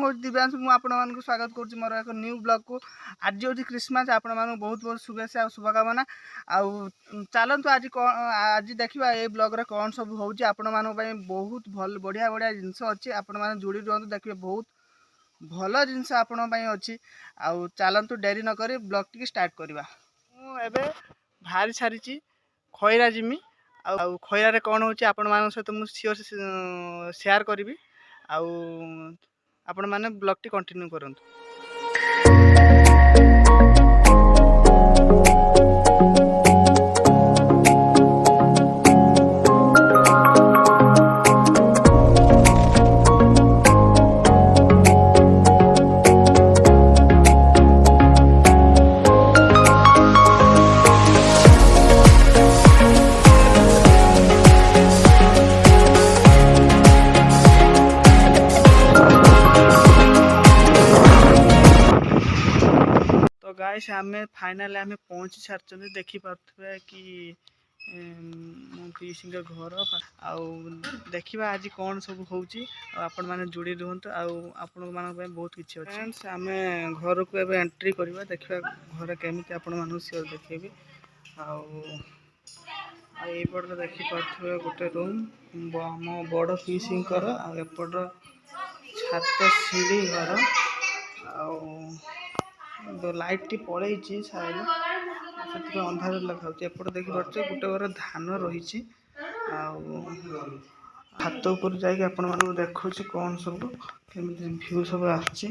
हूँ दिव्यांश मुझे आपको स्वागत करुँच मोर एक न्यू ब्लॉग को। आज हूँ क्रिसमस आपण मानक बहुत बहुत शुभेच्छा और शुभकामना। आउ चलतु आज देखा ये ब्लॉग कौन सब हो बहुत भल बढ़िया बढ़िया जिनस अच्छी आपण मैंने जोड़ी रुहतु देखिए बहुत भल जिनस आपण अच्छी। आउ चलतु डेरी नक ब्लॉग टी स्टार्ट करवा। मुझे बाहरी सारी खैरा जिमी आउ खैरारे कौन हो सहित मुझे सियोर शेयर करी। आउ आपण माने ब्लॉग टी कंटिन्यू करंतु। गाइस आमे फाइनल आमे पहुंची सारचंदी देखि पारथबे कि मो पीसी के घर आउ देखिबा आज कौन सब होउची। आपण माने जुड़ी रहंतु आउ आपण मानक पे बहुत किछि अछि। फ्रेंड्स आमे घर को एबे एंट्री करबा देखिबा घर केमिति आपण मानु सियर देखिबी। आउ ए पड़ देखि पारथबे गोटे रूम मो बड़ पीसी कर आ एपड़ छात सीढ़ी घर आउ लाइट टी पड़े साइड से अंधार लगा एपटे देखी पारे गोटे घर धान रही हाथ ऊपर जाकि आपण मानक देखु कौन सब केमी भ्यू सब आछि।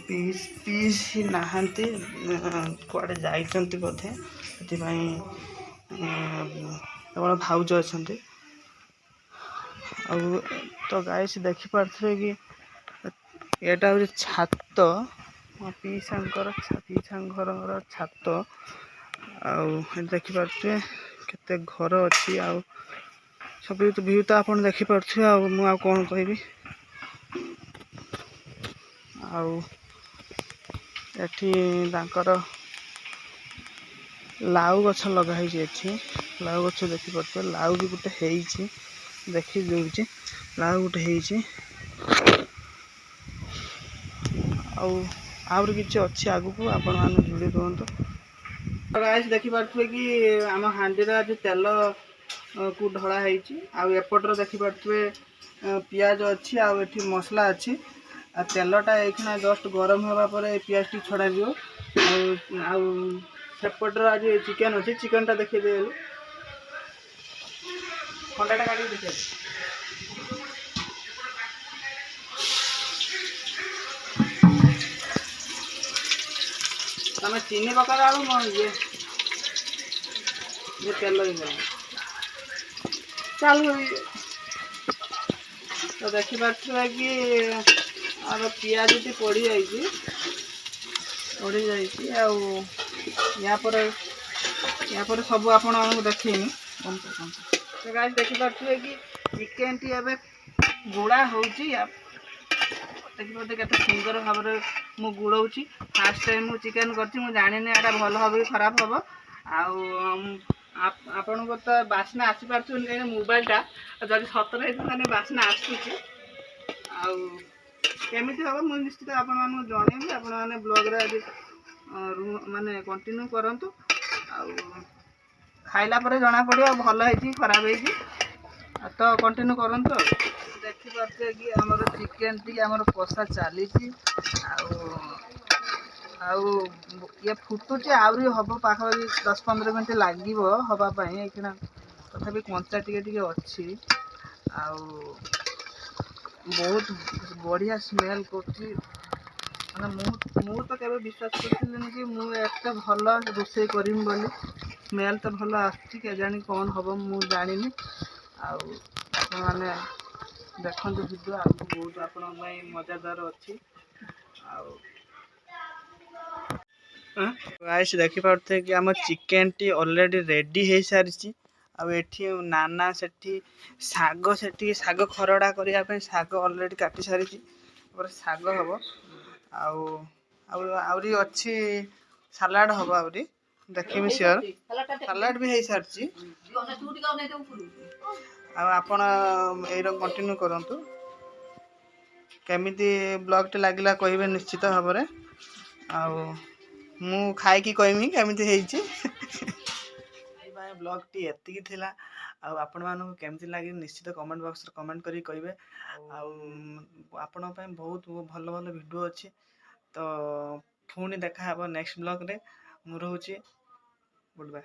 पीस ही नहांती कुआडे जाइछंती बोधे सेतिबाई केवल भाउज अछंती। तो गाइस देखी पारे कि एटा हूँ छात पीसांकर घर छात आउ देखी पारे केते घर अच्छी आउ सब व्यू तो आप देखी पारे आ मु कौन कहबी। आउ एठी तांकर लाउ गछ लगाई एठी लाउ गछ देखी पारे लाउ भी गोटे हेइछि देखी दूची लाउ गोटे हेइछि आउर किछि अछि आगु को आपण माने जुड़ी रहंतु। तो गाइस देखि पारथुबे कि आम हांडी रा जे तेल को ढळा हेइछि आ एपटर देखि पारथुबे पियाज अछि आ एठी मसला अछि आ तेलटा एखना जस्ट गरम होबा परे पियाज टी छडा दियो आ सेपटर आज चिकन अछि चिकन टा देखि देलु खंडाटा काटी देखि तमें चीनी पका आलू ये तेल चलो तो देखी पारे कि आर पियाज टी पड़ी जाइए या पर सब आपण देखनी। तो गाइस देखी पारे कि चिकेन टी एबे गुड़ा होउची देखी पारे केते सुंदर भाव में मु गुड़ौची। फास्ट टाइम मु चिकेन करछि मु जानिनी एटा भल हबो कि खराब हबो आपण को तो बासना आसी पारछन कि मोबाइल टा जदि सतर हेतु माने बासना आसुची आउ केमिति हबो मु निश्चित आपण मानु जणेबी। आपण माने ब्लॉग रे आज माने कंटिन्यू करंतु आउ खाइला परे जना पड़ियो भल हेछि खराब हेछि तो कंटिन्यू करंतु। देखि पारछे कि हमर चिकेन टी हमर कोसा चली आउ ये फुटुचे आउरी हम पाखापाखि 10-15 मिनट लगे हवापाई एखना तथापि कंचा टे अच्छी आउ बहुत बढ़िया स्मेल कर मु तो केवे विश्वास करथिलिनि कि मु एते भल रोषे करिम बोली स्मेल तो भल आछि के जानी कौन हम मु जानिनी। आउ माने देखंतु वीडियो आगु बहुत आपण मजादार अच्छी। आउ गाइस देखि पारथे कि हम चिकेन टी ऑलरेडी रेडी हो सारी आठी नाना सेठी साग खरड़ा करने साग ऑलरेडी काटी सारी साग हम आउरी अच्छी सालाड हम आउरी देखी सियोर सालाड भी हो सारी आपण कंटिन्यू करंतु केमिति ब्लॉग टे लागला कहबे निश्चित भाव में मु खाई की कहमी केमिति हेची ब्लॉग टी एतिकी थिला आपण मानक केमती लगे निश्चित कमेंट बॉक्स रे कमेंट करी कहबे आपण बहुत भल भल वीडियो अच्छी तो पुणी देखा हे नेक्स्ट ब्लॉग रे मु रहूची गुड बाय।